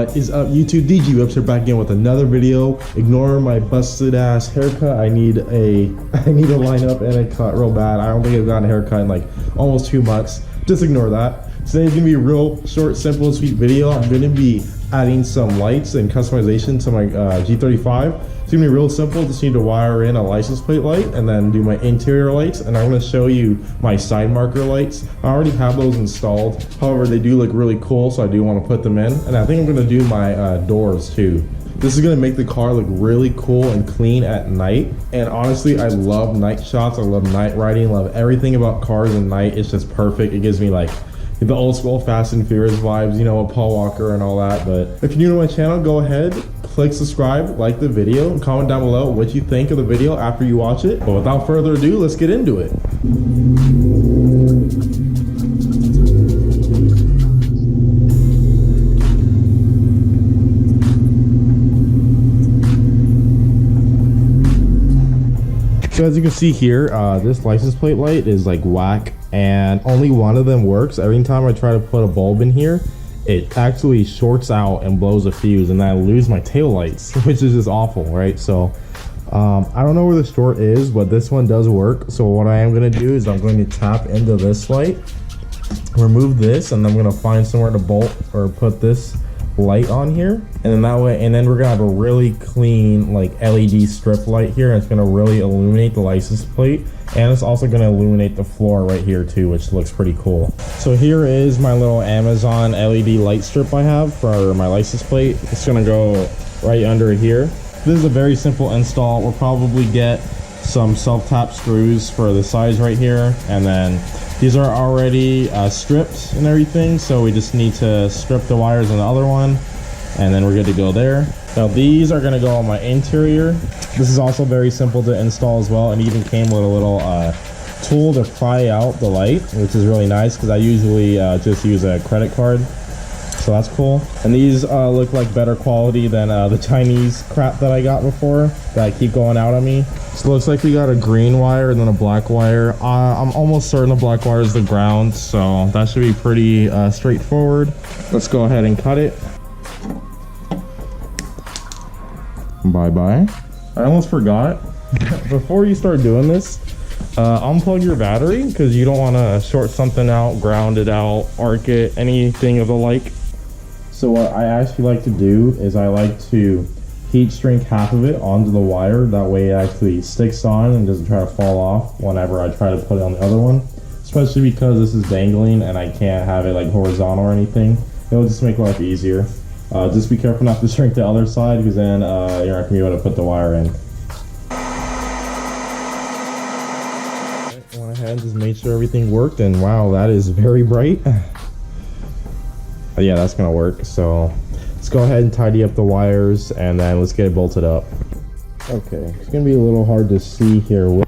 What is up, YouTube? DG Whips here, back again with another video. Ignore my busted ass haircut. I need a lineup and a cut real bad. I don't think I've gotten a haircut in like almost 2 months. Just ignore that. Today's gonna be a real short, simple, and sweet video. I'm gonna be adding some lights and customization to my G35. It's gonna be real simple. Just need to wire in a license plate light and then do my interior lights. And I'm gonna show you my side marker lights. I already have those installed. However, they do look really cool, so I do want to put them in. And I think I'm gonna do my doors too. This is gonna make the car look really cool and clean at night. And honestly, I love night shots. I love night riding. Love everything about cars and night. It's just perfect. It gives me like the old school Fast and Furious vibes, you know, with Paul Walker and all that. But if you're new to my channel, go ahead, click subscribe, like the video, and comment down below what you think of the video after you watch it. But without further ado, let's get into it. So as you can see here, this license plate light is like whack, and only one of them works. Every time I try to put a bulb in here, it actually shorts out and blows a fuse, and then I lose my tail lights, which is just awful, right? So I don't know where the short is, but this one does work. So what I am going to do is I'm going to tap into this light, remove this, and I'm going to find somewhere to bolt or put this light on here, and then that way, and then we're gonna have a really clean like LED strip light here, and it's gonna really illuminate the license plate, and it's also gonna illuminate the floor right here too, which looks pretty cool. So here is my little Amazon LED light strip I have for my license plate. It's gonna go right under here. This is a very simple install. We'll probably get some self-tap screws for the sides right here, and then these are already stripped and everything, so we just need to strip the wires on the other one, and then we're good to go there. Now these are going to go on my interior. This is also very simple to install as well, and even came with a little tool to pry out the light, which is really nice because I usually just use a credit card. So that's cool. And these look like better quality than the Chinese crap that I got before that keep going out on me. So it looks like we got a green wire and then a black wire. I'm almost certain the black wire is the ground, so that should be pretty straightforward. Let's go ahead and cut it. Bye-bye. I almost forgot. Before you start doing this, unplug your battery, because you don't want to short something out, ground it out, arc it, anything of the like. So what I actually like to do is I like to heat shrink half of it onto the wire. That way it actually sticks on and doesn't try to fall off whenever I try to put it on the other one. Especially because this is dangling and I can't have it like horizontal or anything. It'll just make life easier. Just be careful not to shrink the other side, because then you're not going to be able to put the wire in. I went ahead and just made sure everything worked, and wow, that is very bright. Yeah, that's gonna work. So let's go ahead and tidy up the wires, and then let's get it bolted up. Okay, it's gonna be a little hard to see here. Right.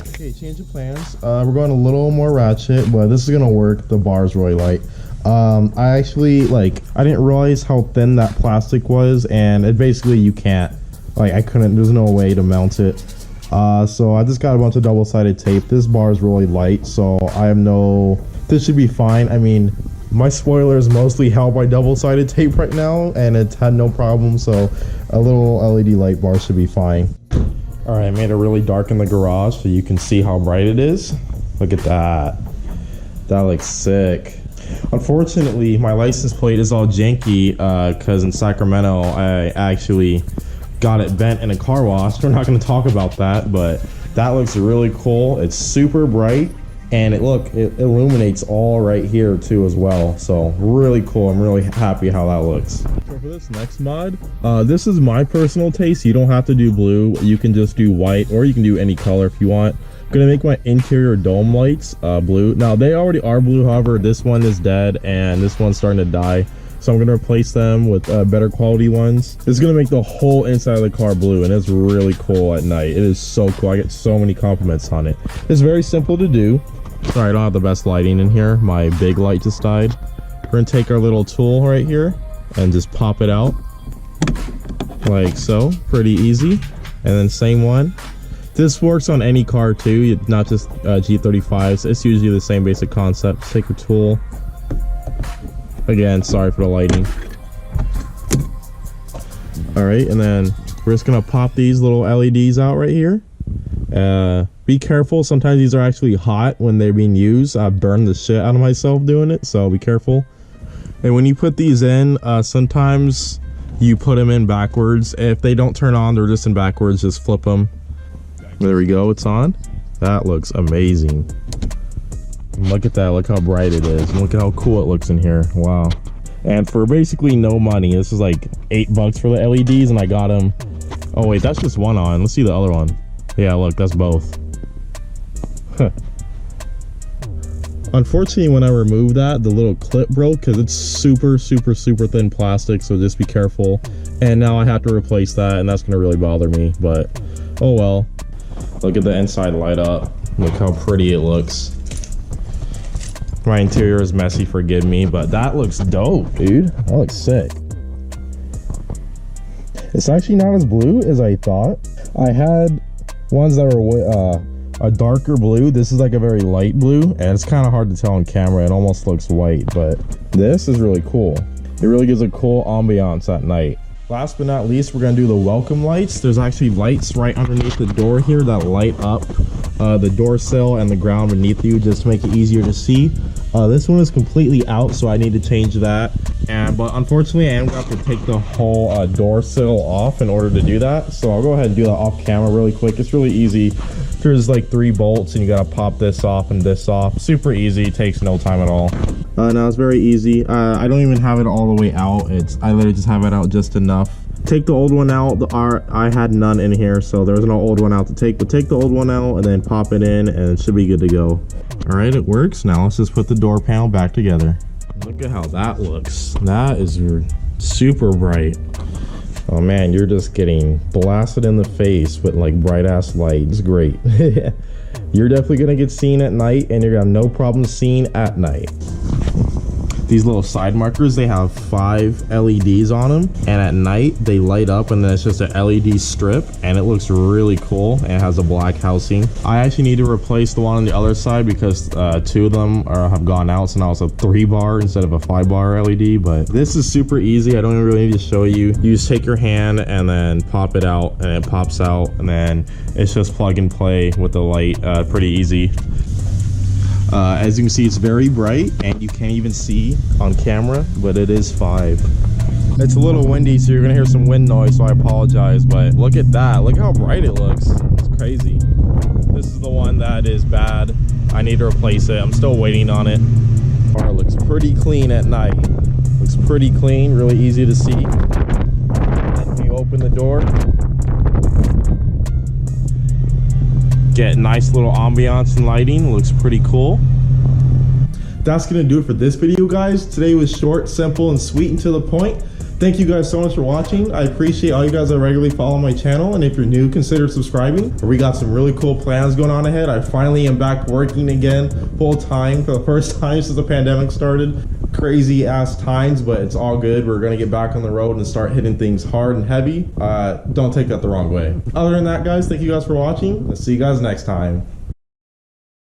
Okay, change of plans. We're going a little more ratchet, but this is gonna work. The bar's really light. I actually, I didn't realize how thin that plastic was, and it basically, you can't, there's no way to mount it. So I just got a bunch of double-sided tape. This bar is really light, so this should be fine. I mean, my spoiler is mostly held by double-sided tape right now, and it's had no problem, so a little LED light bar should be fine. All right, I made it really dark in the garage so you can see how bright it is. Look at that. That looks sick. Unfortunately, my license plate is all janky because in Sacramento, I actually got it bent in a car wash. We're not going to talk about that, but that looks really cool. It's super bright, and it illuminates all right here too as well. So really cool. I'm really happy how that looks. So for this next mod, this is my personal taste. You don't have to do blue. You can just do white, or you can do any color if you want. I'm gonna make my interior dome lights blue. Now they already are blue, however this one is dead and this one's starting to die, so I'm gonna replace them with better quality ones. This is gonna make the whole inside of the car blue, and it's really cool at night. It is so cool. I get so many compliments on it. It's very simple to do. Sorry, I don't have the best lighting in here. My big light just died. We're gonna take our little tool right here and just pop it out like so. Pretty easy. And then same one. This works on any car too, not just G35s. It's usually the same basic concept. Take a tool, Again, sorry for the lighting. All right, and then we're just gonna pop these little LEDs out right here. Be careful, sometimes these are actually hot when they're being used. I burned the shit out of myself doing it, so be careful. And when you put these in, sometimes you put them in backwards. If they don't turn on, they're just in backwards, just flip them. There we go, it's on. That looks amazing. Look at that, look how bright it is. And look at how cool it looks in here, wow. And for basically no money, this is like $8 for the LEDs, and I got them. Oh wait, that's just one on. Let's see the other one. Yeah, look, that's both. Huh. Unfortunately, when I removed that, the little clip broke because it's super thin plastic, so just be careful. And now I have to replace that, and that's gonna really bother me, but oh well. Look at the inside light up. Look how pretty it looks. My interior is messy, forgive me, but that looks dope, dude. That looks sick. It's actually not as blue as I thought. I had ones that were a darker blue. This is like a very light blue, and it's kind of hard to tell on camera. It almost looks white, but this is really cool. It really gives a cool ambiance at night. Last but not least, we're gonna do the welcome lights. There's actually lights right underneath the door here that light up the door sill and the ground beneath you, just to make it easier to see. This one is completely out, so I need to change that. But unfortunately, I am gonna have to take the whole door sill off in order to do that. So I'll go ahead and do that off camera really quick. It's really easy. There's like 3 bolts, and you gotta pop this off and this off. Super easy, takes no time at all. Now it's very easy. I don't even have it all the way out. I literally just have it out just enough. Take the old one out. I had none in here, so there was no old one out to take, but take the old one out and then pop it in, and it should be good to go. All right, it works. Now let's just put the door panel back together. Look at how that looks. That is super bright. Oh man, you're just getting blasted in the face with like bright ass lights. Great. You're definitely gonna get seen at night, and you're gonna have no problem seeing at night. These little side markers, they have 5 LEDs on them, and at night they light up, and then it's just an LED strip, and it looks really cool, and it has a black housing. I actually need to replace the one on the other side because 2 of them have gone out, so now it's a 3-bar instead of a 5-bar LED. But this is super easy. I don't even really need to show you. You just take your hand and then pop it out, and it pops out, and then it's just plug and play with the light. Pretty easy. As you can see, it's very bright, and you can't even see on camera, but it is 5. It's a little windy, so you're gonna hear some wind noise, so I apologize, but look at that. Look how bright it looks. It's crazy. This is the one that is bad. I need to replace it. I'm still waiting on it. Car looks pretty clean at night. Looks pretty clean, really easy to see. And you open the door, get nice little ambiance and lighting. Looks pretty cool. That's gonna do it for this video, guys. Today was short, simple, and sweet and to the point. Thank you guys so much for watching. I appreciate all you guys that regularly follow my channel, and if you're new, consider subscribing. We got some really cool plans going on ahead. I finally am back working again full time for the first time since the pandemic started. Crazy ass times, but it's all good. We're gonna get back on the road and start hitting things hard and heavy. Don't take that the wrong way. Other than that, guys, thank you guys for watching. Let's see you guys next time.